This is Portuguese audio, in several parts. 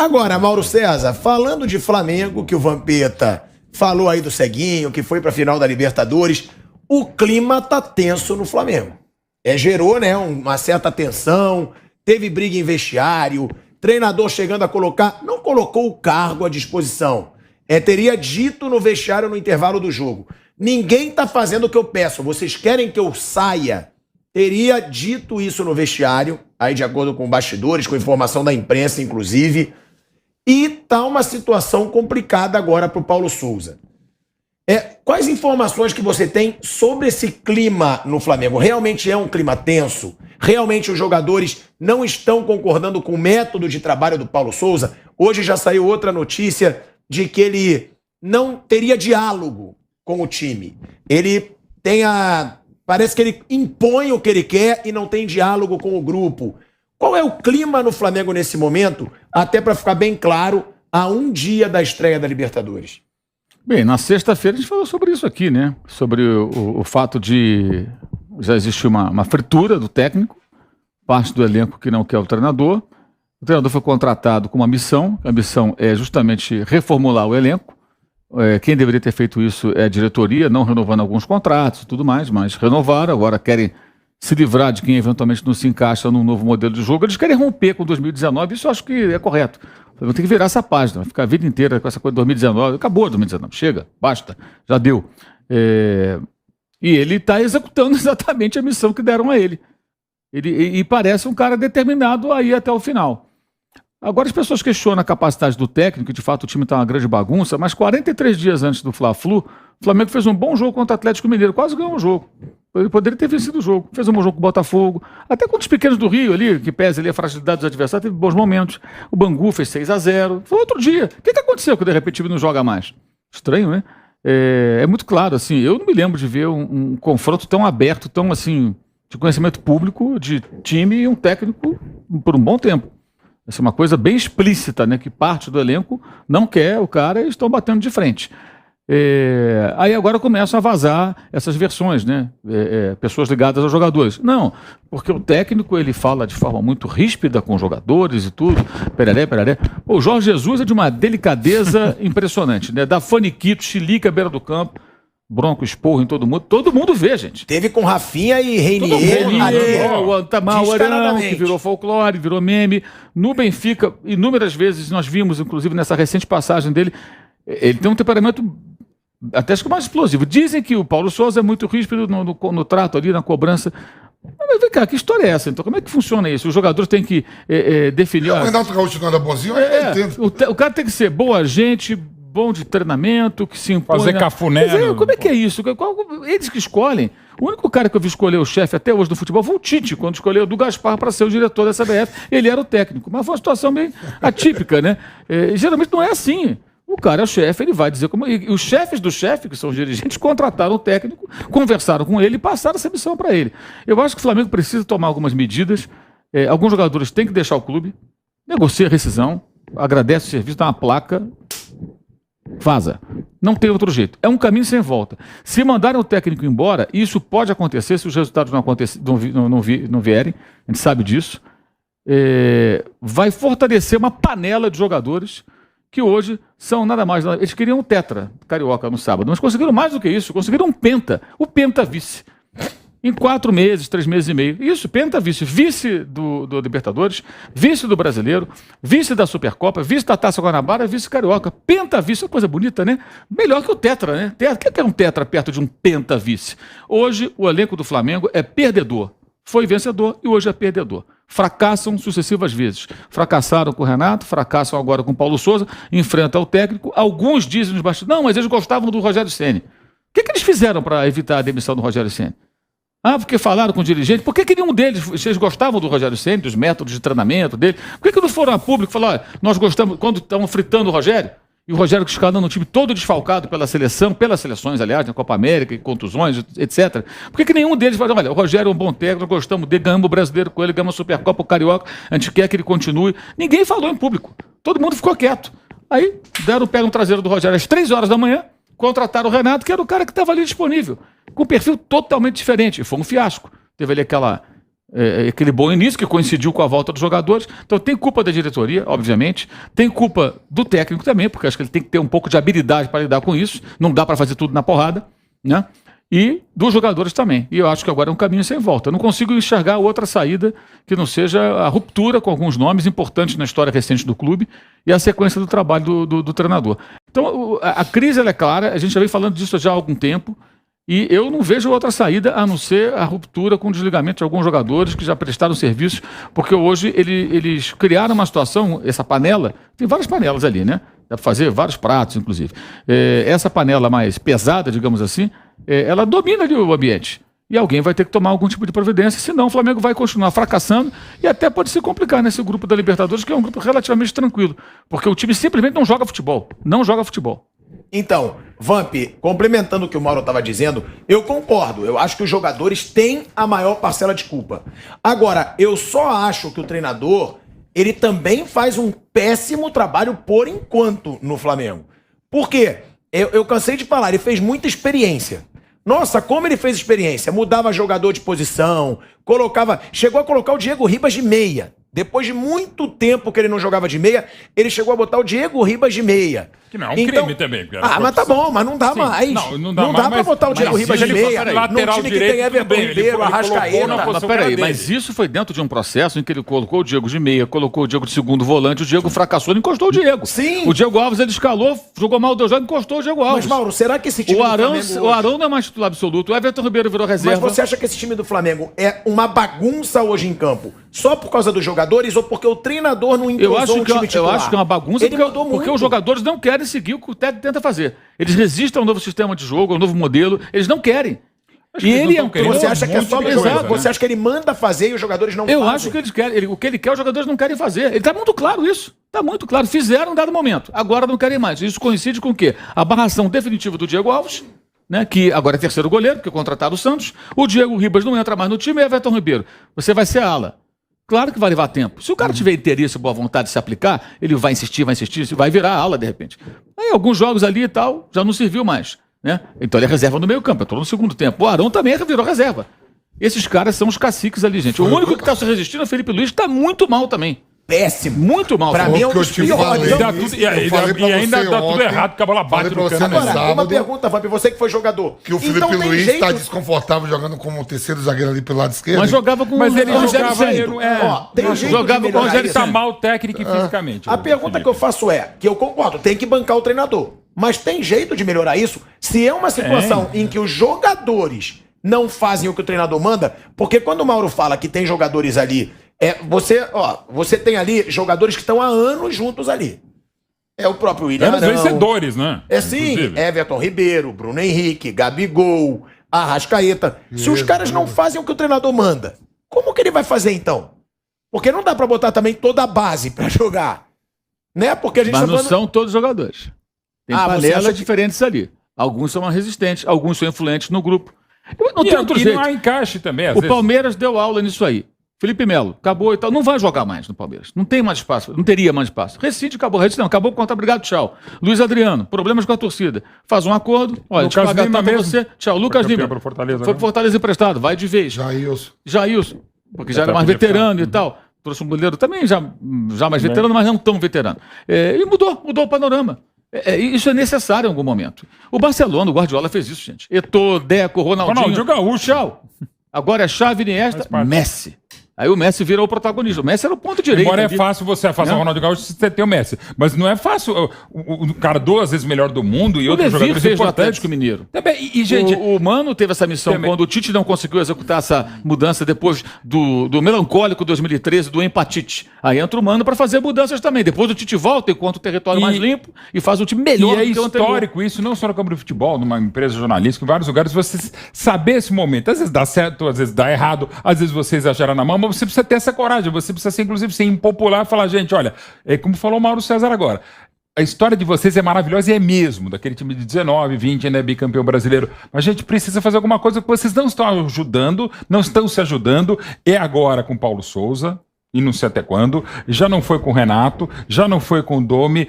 Agora, Mauro César, falando de Flamengo, que o Vampeta falou aí do ceguinho, que foi pra final da Libertadores, o clima tá tenso no Flamengo. Gerou, né, uma certa tensão, teve briga em vestiário, treinador chegando a colocar, não colocou o cargo à disposição. Teria dito no vestiário no intervalo do jogo: ninguém tá fazendo o que eu peço, vocês querem que eu saia? Teria dito isso no vestiário, aí de acordo com bastidores, com informação da imprensa, inclusive. E tá uma situação complicada agora pro Paulo Souza. Quais informações que você tem sobre esse clima no Flamengo? Realmente é um clima tenso? Realmente os jogadores não estão concordando com o método de trabalho do Paulo Souza? Hoje já saiu outra notícia de que ele não teria diálogo com o time. Parece que ele impõe o que ele quer e não tem diálogo com o grupo. Qual é o clima no Flamengo nesse momento? Até para ficar bem claro, a um dia da estreia da Libertadores. Bem, na sexta-feira a gente falou sobre isso aqui, né? Sobre o fato de já existir uma fritura do técnico, parte do elenco que não quer o treinador. O treinador foi contratado com uma missão, a missão é justamente reformular o elenco. Quem deveria ter feito isso é a diretoria, não renovando alguns contratos e tudo mais, mas renovaram, agora querem se livrar de quem eventualmente não se encaixa num novo modelo de jogo. Eles querem romper com 2019, isso eu acho que é correto. Vou ter que virar essa página, ficar a vida inteira com essa coisa de 2019. Acabou 2019, chega, basta, já deu. E ele está executando exatamente a missão que deram a ele. E parece um cara determinado a ir até o final. Agora as pessoas questionam a capacidade do técnico, de fato o time está uma grande bagunça, mas 43 dias antes do Fla-Flu, o Flamengo fez um bom jogo contra o Atlético Mineiro, quase ganhou o jogo. Ele poderia ter vencido o jogo, fez um bom jogo com o Botafogo, até contra os pequenos do Rio ali, que pesa ali a fragilidade dos adversários, teve bons momentos. O Bangu fez 6-0, foi outro dia. O que aconteceu que de repente o time não joga mais? Estranho, né? É muito claro, assim, eu não me lembro de ver um confronto tão aberto, tão assim, de conhecimento público, de time e um técnico por um bom tempo. Essa é uma coisa bem explícita, né? Que parte do elenco não quer o cara e estão batendo de frente. Aí agora começam a vazar essas versões, né? Pessoas ligadas aos jogadores. Não, porque o técnico ele fala de forma muito ríspida com os jogadores e tudo. Pereré. O Jorge Jesus é de uma delicadeza impressionante, né? Dá faniquito, chilica à beira do campo. Bronco, esporro em todo mundo vê, gente. Teve com Rafinha e Reinier, o Antamar Arão, que virou folclore, virou meme. No Benfica, inúmeras vezes nós vimos, inclusive nessa recente passagem dele, ele tem um temperamento até acho que mais explosivo. Dizem que o Paulo Souza é muito ríspido no trato ali, na cobrança. Mas vem cá, que história é essa? Então, como é que funciona isso? Os jogadores têm que definir... O Renato Gaúcho não era bonzinho, eu entendo. O cara tem que ser boa gente, bom de treinamento, que se impõe... Fazer cafuné. Como é que é isso? Eles que escolhem. O único cara que eu vi escolher o chefe até hoje do futebol foi o Tite, quando escolheu o do Gaspar para ser o diretor da CBF. Ele era o técnico. Mas foi uma situação bem atípica, né? Geralmente não é assim. O cara é o chefe, ele vai dizer como... E os chefes do chefe, que são os dirigentes, contrataram o técnico, conversaram com ele e passaram essa missão para ele. Eu acho que o Flamengo precisa tomar algumas medidas. Alguns jogadores têm que deixar o clube, negocia a rescisão, agradece o serviço, dá uma placa, vaza. Não tem outro jeito. É um caminho sem volta. Se mandarem o técnico embora, isso pode acontecer se os resultados não vierem, a gente sabe disso, vai fortalecer uma panela de jogadores que hoje são nada mais... Eles queriam um tetra carioca no sábado, mas conseguiram mais do que isso, conseguiram um penta, o penta vice. Em 4 meses, 3 meses e meio. Isso, penta vice. Vice do Libertadores, vice do Brasileiro, vice da Supercopa, vice da Taça Guanabara, vice carioca. Penta vice, é coisa bonita, né? Melhor que o tetra, né? O que é um tetra perto de um penta vice? Hoje, o elenco do Flamengo é perdedor. Foi vencedor e hoje é perdedor. Fracassam sucessivas vezes. Fracassaram com o Renato, fracassam agora com o Paulo Souza, enfrentam o técnico. Alguns dizem nos bastidores, não, mas eles gostavam do Rogério Ceni. O que eles fizeram para evitar a demissão do Rogério Ceni? Porque falaram com o dirigente. Por que nenhum deles, vocês gostavam do Rogério Ceni, dos métodos de treinamento dele? Por que não foram a público e falaram, nós gostamos, quando estavam fritando o Rogério? E o Rogério escalando um time todo desfalcado pelas seleções, aliás, na Copa América, e contusões, etc. Por que nenhum deles falou, olha, o Rogério é um bom técnico, nós gostamos dele, ganhamos o Brasileiro com ele, ganhamos a Supercopa, o Carioca, a gente quer que ele continue. Ninguém falou em público. Todo mundo ficou quieto. Aí, deram o pé no traseiro do Rogério às 3 horas da manhã, contrataram o Renato, que era o cara que estava ali disponível, com um perfil totalmente diferente. E foi um fiasco. Teve ali aquela aquele bom início que coincidiu com a volta dos jogadores. Então tem culpa da diretoria, obviamente, tem culpa do técnico também, porque acho que ele tem que ter um pouco de habilidade para lidar com isso, não dá para fazer tudo na porrada, né? E dos jogadores também. E eu acho que agora é um caminho sem volta. Eu não consigo enxergar outra saída que não seja a ruptura com alguns nomes importantes na história recente do clube e a sequência do trabalho do treinador. Então a crise ela é clara, a gente já vem falando disso já há algum tempo. E eu não vejo outra saída a não ser a ruptura com o desligamento de alguns jogadores que já prestaram serviço, porque hoje eles criaram uma situação, essa panela, tem várias panelas ali, né? Dá para fazer vários pratos, inclusive. Essa panela mais pesada, digamos assim, ela domina ali o ambiente. E alguém vai ter que tomar algum tipo de providência, senão o Flamengo vai continuar fracassando e até pode se complicar nesse grupo da Libertadores, que é um grupo relativamente tranquilo, porque o time simplesmente não joga futebol. Não joga futebol. Então, Vamp, complementando o que o Mauro estava dizendo, eu concordo. Eu acho que os jogadores têm a maior parcela de culpa. Agora, eu só acho que o treinador, ele também faz um péssimo trabalho por enquanto no Flamengo. Por quê? Eu cansei de falar, ele fez muita experiência. Nossa, como ele fez experiência. Mudava jogador de posição, chegou a colocar o Diego Ribas de meia. Depois de muito tempo que ele não jogava de meia, ele chegou a botar o Diego Ribas de meia. Que não é um crime também. Mas tá bom, mas não dá mais. Não dá pra botar o Diego Ribas de meia. Lateral time direito, que tem Everton Ribeiro, Arrascaeta. Mas peraí, mas isso foi dentro de um processo em que ele colocou o Diego de meia, colocou o Diego de segundo volante, o Diego fracassou, ele encostou o Diego. Sim. O Diego Alves, ele escalou, jogou mal o jogo, encostou o Diego Alves. Mas, Mauro, será que esse time do Flamengo... O Arão não é mais titular absoluto, o Everton Ribeiro virou reserva. Mas você acha que esse time do Flamengo é uma bagunça hoje em campo? Só por causa dos jogadores ou porque o treinador não entrosou o time titular? Eu acho que é uma bagunça ele porque os jogadores não querem seguir o que o técnico tenta fazer. Eles resistem ao novo sistema de jogo, ao novo modelo, eles não querem. E ele entrou. Você acha que é só exato? Você acha que ele manda fazer e os jogadores não fazem? Eu acho que eles querem. O que ele quer, os jogadores não querem fazer. Ele tá muito claro isso. Tá muito claro. Fizeram em dado momento. Agora não querem mais. Isso coincide com o quê? A barração definitiva do Diego Alves, né, que agora é terceiro goleiro, porque contrataram o Santos. O Diego Ribas não entra mais no time e Everton Ribeiro. Você vai ser ala. Claro que vai levar tempo. Se o cara tiver interesse e boa vontade de se aplicar, ele vai insistir, vai virar ala de repente. Aí alguns jogos ali e tal, já não serviu mais, né? Então ele é reserva no meio campo, entrou no segundo tempo. O Arão também virou reserva. Esses caras são os caciques ali, gente. O único que está se resistindo é o Felipe Luiz, está muito mal também. Péssimo. Muito mal. Pra mim é um dos piores. E ainda dá tudo errado, porque a bola bate no canto. Agora, uma pergunta, Vamp, você que foi jogador. Que o Felipe Luiz está desconfortável jogando como terceiro zagueiro ali pelo lado esquerdo. Mas jogava com Mas ele jogava... Jogava com o Rogério tá mal técnico e fisicamente. A pergunta que eu faço é, que eu concordo, tem que bancar o treinador. Mas tem jeito de melhorar isso? Se é uma situação em que os jogadores não fazem o que o treinador manda, porque quando o Mauro fala que tem jogadores ali... Você tem ali jogadores que estão há anos juntos ali. É o próprio William Arão. Vencedores, né? Sim, Inclusive. Everton Ribeiro, Bruno Henrique, Gabigol, Arrascaeta. Se os caras não fazem o que o treinador manda, como que ele vai fazer então? Porque não dá pra botar também toda a base pra jogar. Né? Porque a gente Mas não são todos jogadores. Tem panelas diferentes ali. Alguns são mais resistentes, alguns são influentes no grupo. Não tem outro jeito. Não há encaixe também, O Palmeiras deu aula nisso aí. Felipe Melo, acabou e tal. Não vai jogar mais no Palmeiras. Não tem mais espaço. Não teria mais espaço. Rescinde, acabou. Rescinde, não. Acabou com conta, obrigado, tchau. Luiz Adriano, problemas com a torcida. Faz um acordo. Olha, Lucas Lima mesmo. Você. Tchau. Lucas Lima. Pro Fortaleza, foi pro Fortaleza emprestado. Vai de vez. Jailson. Porque já era mais veterano e tal. Trouxe um goleiro também já mais veterano, mas não tão veterano. E mudou o panorama. Isso é necessário em algum momento. O Barcelona, o Guardiola fez isso, gente. Eto'o, Deco, Ronaldinho Gaúcho. Tchau. Agora é Xavi, Iniesta, Messi. Aí o Messi virou o protagonista. O Messi era o ponto direito. Embora é fácil você fazer o Ronaldo Gaúcho se você tem o Messi. Mas não é fácil. O cara 2 vezes melhor do mundo e outros jogadores fez importantes. O Atlético Mineiro. Também, gente, o Mano teve essa missão quando o Tite não conseguiu executar essa mudança depois do melancólico 2013, do empatite. Aí entra o Mano para fazer mudanças também. Depois o Tite volta enquanto o território mais limpo e faz um time melhor do que o anterior. Histórico isso, não só no campo de futebol, numa empresa jornalística, em vários lugares, você saber esse momento. Às vezes dá certo, às vezes dá errado, às vezes você exagera na mão, mas você precisa ter essa coragem. Você precisa ser, inclusive, ser impopular e falar, gente, olha, como falou o Mauro César agora, a história de vocês é maravilhosa e é mesmo, daquele time de 19, 20, ainda é bicampeão brasileiro, mas a gente precisa fazer alguma coisa que vocês não estão ajudando, não estão se ajudando, é agora com Paulo Souza, e não sei até quando, já não foi com o Renato, já não foi com o Domi,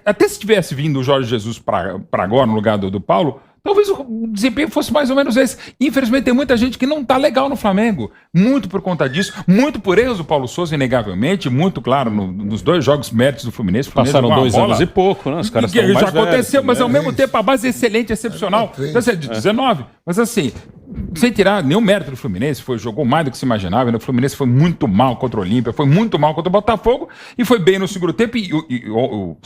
até se tivesse vindo o Jorge Jesus para agora, no lugar do Paulo, talvez o desempenho fosse mais ou menos esse. Infelizmente, tem muita gente que não tá legal no Flamengo. Muito por conta disso, muito por erros do Paulo Souza, inegavelmente, muito claro, nos 2 jogos méritos do Fluminense. Passaram 2 anos e pouco, né? Os caras estão mais já aconteceu, velhos, mas né? ao mesmo tempo a base é excelente, excepcional. Então, assim, de 19. Mas assim, sem tirar nenhum mérito do Fluminense, jogou mais do que se imaginava. Né? O Fluminense foi muito mal contra o Olímpia, foi muito mal contra o Botafogo e foi bem no segundo tempo.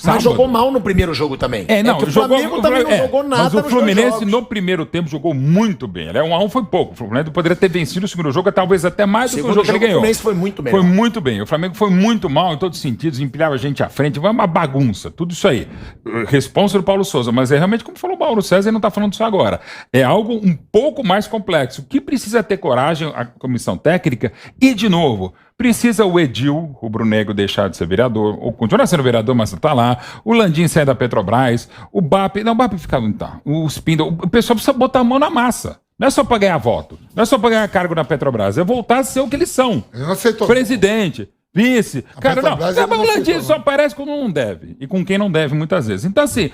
Mas jogou mal no primeiro jogo também. O Flamengo também não jogou nada. Mas o Fluminense no primeiro tempo jogou muito bem. 1-1 foi pouco. O Fluminense poderia ter vencido o segundo jogo, talvez até mais do que o jogo que ele ganhou. O Fluminense foi muito melhor. Foi muito bem. O Flamengo foi muito mal em todos os sentidos, empilhava a gente à frente. Foi uma bagunça. Tudo isso aí. Responsa do Paulo Souza. Mas é realmente, como falou o Mauro César, ele não está falando disso agora. É algo um pouco mais complexo. O que precisa ter coragem a comissão técnica e, de novo, precisa o Edil, o rubro-negro, deixar de ser vereador, ou continuar sendo vereador, mas não tá lá. O Landim sair da Petrobras, o BAP, não, o BAP fica onde tá. O Spindle, o pessoal precisa botar a mão na massa. Não é só para ganhar voto, não é só para ganhar cargo na Petrobras, é voltar a ser o que eles são. Ele não aceitou. Presidente. Vice. Cara, não. Petrobras, Mas o Landim aceitou, só aparece quando não deve. E com quem não deve, muitas vezes. Então, assim,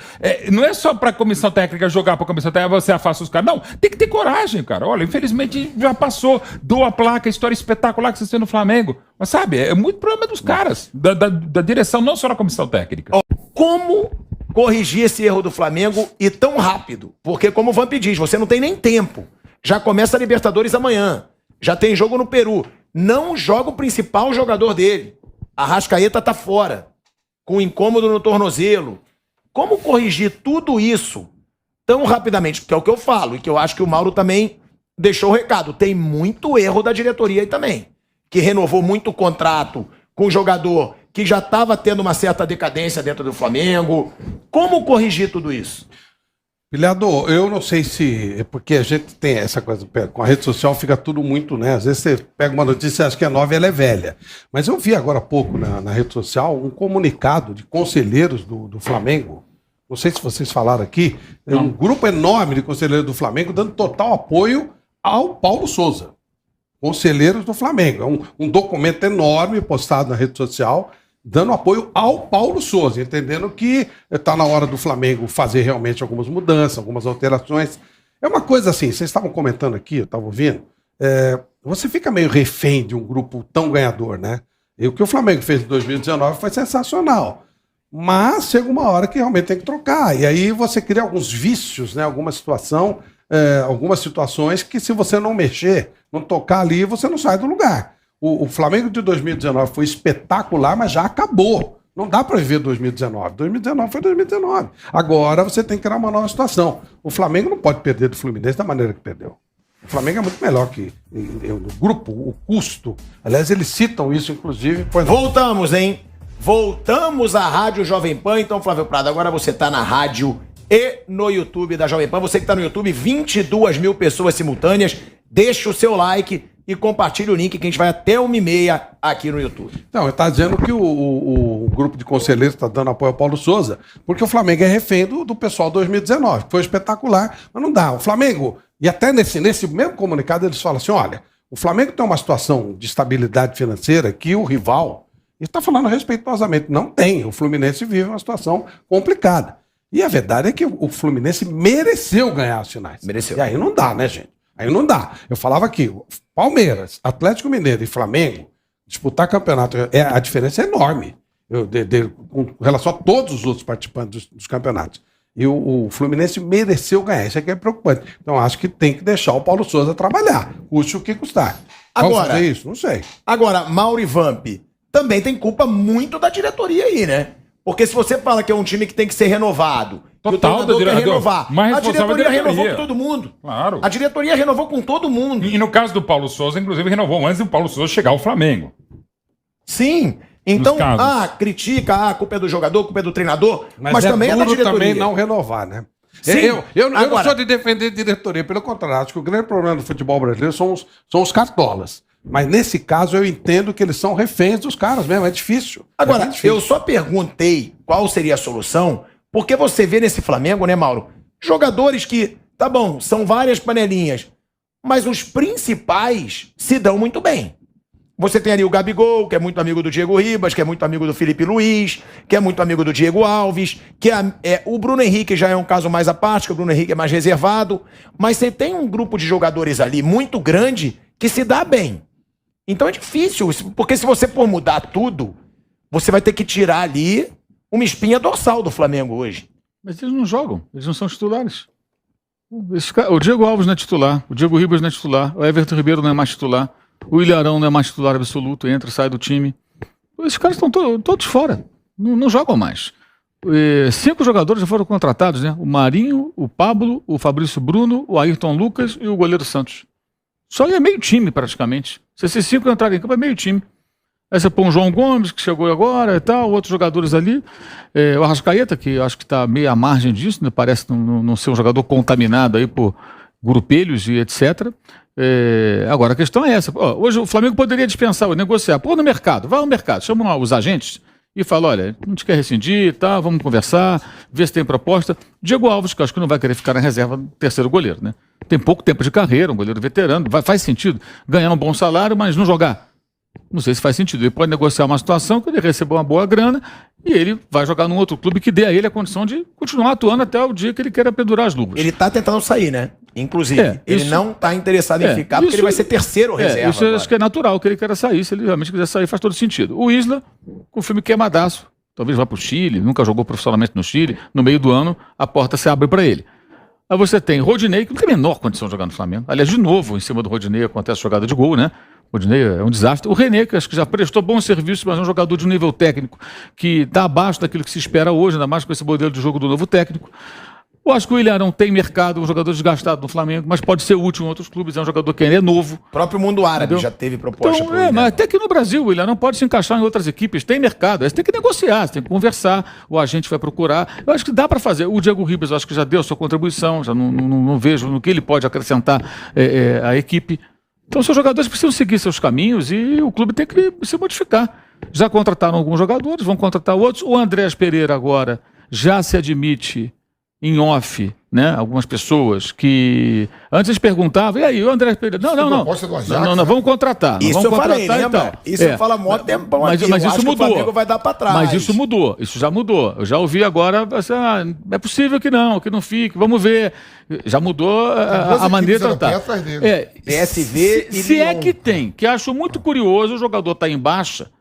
não é só pra comissão técnica jogar pra comissão técnica, você afasta os caras. Não, tem que ter coragem, cara. Olha, infelizmente já passou. Dou a placa, história espetacular que vocês têm no Flamengo. Mas sabe, é muito problema dos caras, da direção, não só da comissão técnica. Como corrigir esse erro do Flamengo e tão rápido? Porque, como o Vamp diz, você não tem nem tempo. Já começa a Libertadores amanhã. Já tem jogo no Peru. Não joga o principal jogador dele. A Arrascaeta tá fora, com incômodo no tornozelo. Como corrigir tudo isso tão rapidamente? Porque é o que eu falo e que eu acho que o Mauro também deixou o recado. Tem muito erro da diretoria aí também, que renovou muito o contrato com o jogador que já estava tendo uma certa decadência dentro do Flamengo. Como corrigir tudo isso? Pilhado, eu não sei se... É porque a gente tem essa coisa... Com a rede social fica tudo muito, né? Às vezes você pega uma notícia e acha que é nova e ela é velha. Mas eu vi agora há pouco na rede social um comunicado de conselheiros do Flamengo. Não sei se vocês falaram aqui. É um grupo enorme de conselheiros do Flamengo dando total apoio ao Paulo Souza. Conselheiros do Flamengo. É um documento enorme postado na rede social dando apoio ao Paulo Souza, entendendo que está na hora do Flamengo fazer realmente algumas mudanças, algumas alterações. É uma coisa assim, vocês estavam comentando aqui, eu estava ouvindo, você fica meio refém de um grupo tão ganhador, né? E o que o Flamengo fez em 2019 foi sensacional. Mas chega uma hora que realmente tem que trocar. E aí você cria alguns vícios, né? Algumas situações que se você não mexer, não tocar ali, você não sai do lugar. O Flamengo de 2019 foi espetacular, mas já acabou. Não dá para viver 2019. 2019 foi 2019. Agora você tem que criar uma nova situação. O Flamengo não pode perder do Fluminense da maneira que perdeu. O Flamengo é muito melhor que o grupo, o custo. Aliás, eles citam isso, inclusive. Voltamos, hein? Voltamos à Rádio Jovem Pan. Então, Flávio Prado, agora você está na rádio e no YouTube da Jovem Pan. Você que está no YouTube, 22 mil pessoas simultâneas. Deixa o seu like e compartilhe o link que a gente vai até 1h30 aqui no YouTube. Não, ele está dizendo que o grupo de conselheiros está dando apoio ao Paulo Souza, porque o Flamengo é refém do pessoal 2019, que foi espetacular, mas não dá. O Flamengo, e até nesse mesmo comunicado eles falam assim, olha, o Flamengo tem uma situação de estabilidade financeira que o rival, e está falando respeitosamente, não tem. O Fluminense vive uma situação complicada. E a verdade é que o Fluminense mereceu ganhar as finais. Mereceu. E aí não dá, né, gente? Aí não dá. Eu falava aqui, Palmeiras, Atlético Mineiro e Flamengo, disputar campeonato, a diferença é enorme com relação a todos os outros participantes dos campeonatos. E o Fluminense mereceu ganhar. Isso aqui é preocupante. Então acho que tem que deixar o Paulo Souza trabalhar. Custe o que custar. Agora, fazer isso? Não sei. Agora, Mauro e Vamp, também tem culpa muito da diretoria aí, né? Porque se você fala que é um time que tem que ser renovado, total, que o treinador quer renovar, a diretoria renovou com todo mundo. Claro. A diretoria renovou com todo mundo. E no caso do Paulo Souza, inclusive, renovou antes do Paulo Souza chegar ao Flamengo. Sim. Então, critica, a culpa é do jogador, a culpa é do treinador, mas também é da diretoria. Também não renovar, né? Sim. Eu não sou de defender diretoria, pelo contrário, acho que o grande problema do futebol brasileiro são os cartolas. Mas nesse caso eu entendo que eles são reféns dos caras mesmo, é difícil. Agora, difícil. Eu só perguntei qual seria a solução, porque você vê nesse Flamengo, né, Mauro? Jogadores que, tá bom, são várias panelinhas, mas os principais se dão muito bem. Você tem ali o Gabigol, que é muito amigo do Diego Ribas, que é muito amigo do Felipe Luiz, que é muito amigo do Diego Alves, que o Bruno Henrique já é um caso mais à parte, que o Bruno Henrique é mais reservado, mas você tem um grupo de jogadores ali muito grande que se dá bem. Então é difícil, porque se você for mudar tudo, você vai ter que tirar ali uma espinha dorsal do Flamengo hoje. Mas eles não jogam, eles não são titulares. O Diego Alves não é titular, o Diego Ribas não é titular, o Everton Ribeiro não é mais titular, o Ilharão não é mais titular absoluto, entra e sai do time. Esses caras estão todos fora, não jogam mais. 5 jogadores já foram contratados, né? O Marinho, o Pablo, o Fabrício Bruno, o Ayrton Lucas e o goleiro Santos. Só é meio time, praticamente. Se esses 5 entrarem em campo, é meio time. Aí você põe o João Gomes, que chegou agora e tal, outros jogadores ali. O Arrascaeta, que eu acho que está meio à margem disso, né? Parece não ser um jogador contaminado aí por grupelhos e etc. Agora, a questão é essa. Hoje o Flamengo poderia dispensar, negociar. Pô, no mercado, vai ao mercado, chama os agentes e fala, olha, a gente quer rescindir, tá, vamos conversar, ver se tem proposta. Diego Alves, que eu acho que não vai querer ficar na reserva do terceiro goleiro, né? Tem pouco tempo de carreira, um goleiro veterano, faz sentido ganhar um bom salário, mas não jogar. Não sei se faz sentido. Ele pode negociar uma situação que ele receba uma boa grana e ele vai jogar num outro clube que dê a ele a condição de continuar atuando até o dia que ele queira pendurar as luvas. Ele tá tentando sair, né? Inclusive, ele não tá interessado em ficar porque ele vai ser terceiro reserva. Isso eu acho que é natural que ele queira sair. Se ele realmente quiser sair, faz todo sentido. O Isla, com o filme queimadaço, talvez vá pro Chile, nunca jogou profissionalmente no Chile. No meio do ano, a porta se abre para ele. Aí você tem Rodinei, que não tem a menor condição de jogar no Flamengo. Aliás, de novo, em cima do Rodinei acontece jogada de gol, né? O Rodinei é um desastre. O René, que acho que já prestou bom serviço, mas é um jogador de nível técnico que está abaixo daquilo que se espera hoje, ainda mais com esse modelo de jogo do novo técnico. Eu acho que o Ilharão tem mercado, um jogador desgastado no Flamengo, mas pode ser útil em outros clubes, é um jogador que é novo. O próprio mundo árabe já teve proposta. Então, mas até que no Brasil o Ilharão pode se encaixar em outras equipes, tem mercado, você tem que negociar, você tem que conversar, o agente vai procurar. Eu acho que dá para fazer. O Diego Ribas, eu acho que já deu a sua contribuição, já não vejo no que ele pode acrescentar à equipe. Então, seus jogadores precisam seguir seus caminhos e o clube tem que se modificar. Já contrataram alguns jogadores, vão contratar outros. O Andrés Pereira agora já se admite em off, né? Algumas pessoas que antes eles perguntavam, e aí, o Andrés Pereira? Não, vamos contratar. Isso vamos eu falei, contratar, lembra? Isso eu falo há mó tempão mas aqui. Mas isso mudou. O Flamengo vai dar para trás. Mas isso mudou, isso já mudou. Eu já ouvi agora, assim, é possível que não fique, vamos ver. Já mudou a maneira de tratar. PSV e se é que tem, que acho muito curioso, o jogador está em baixa,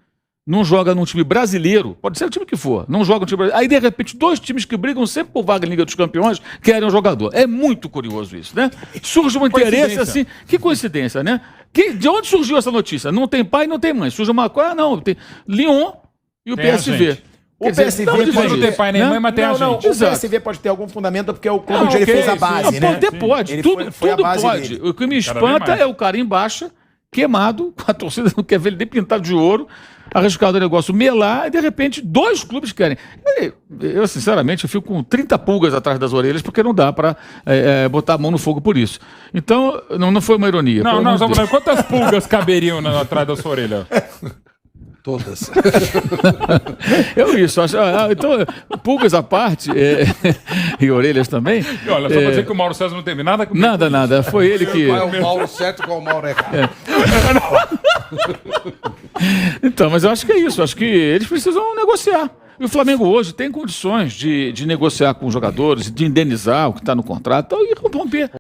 não joga num time brasileiro, pode ser o time que for, não joga no time brasileiro. Aí, de repente, 2 times que brigam sempre por vaga em Liga dos Campeões querem um jogador. É muito curioso isso, né? Surge um interesse assim. Que coincidência, né? De onde surgiu essa notícia? Não tem pai, não tem mãe. Surge uma coisa, não. Tem Lyon e o PSV. O PSV não tem pai nem mãe, mas tem a gente. O PSV pode ter algum fundamento porque é o clube onde ele fez a base, né? Pode, tudo pode. O que me espanta é o cara em baixa, queimado, a torcida não quer ver ele nem pintado de ouro, arriscado o negócio melar, e de repente 2 clubes querem. Eu, sinceramente, eu fico com 30 pulgas atrás das orelhas, porque não dá para botar a mão no fogo por isso. Então, não foi uma ironia. Quantas pulgas caberiam atrás da sua orelha? Todas. Isso. Então, pulgas à parte, e orelhas também. E olha, só pra dizer que o Mauro César não teve nada comigo. Nada. Foi ele que... Qual é o Mauro certo e qual é o Mauro errado? Então, mas eu acho que é isso. Eu acho que eles precisam negociar. E o Flamengo hoje tem condições de negociar com os jogadores, de indenizar o que está no contrato e romper.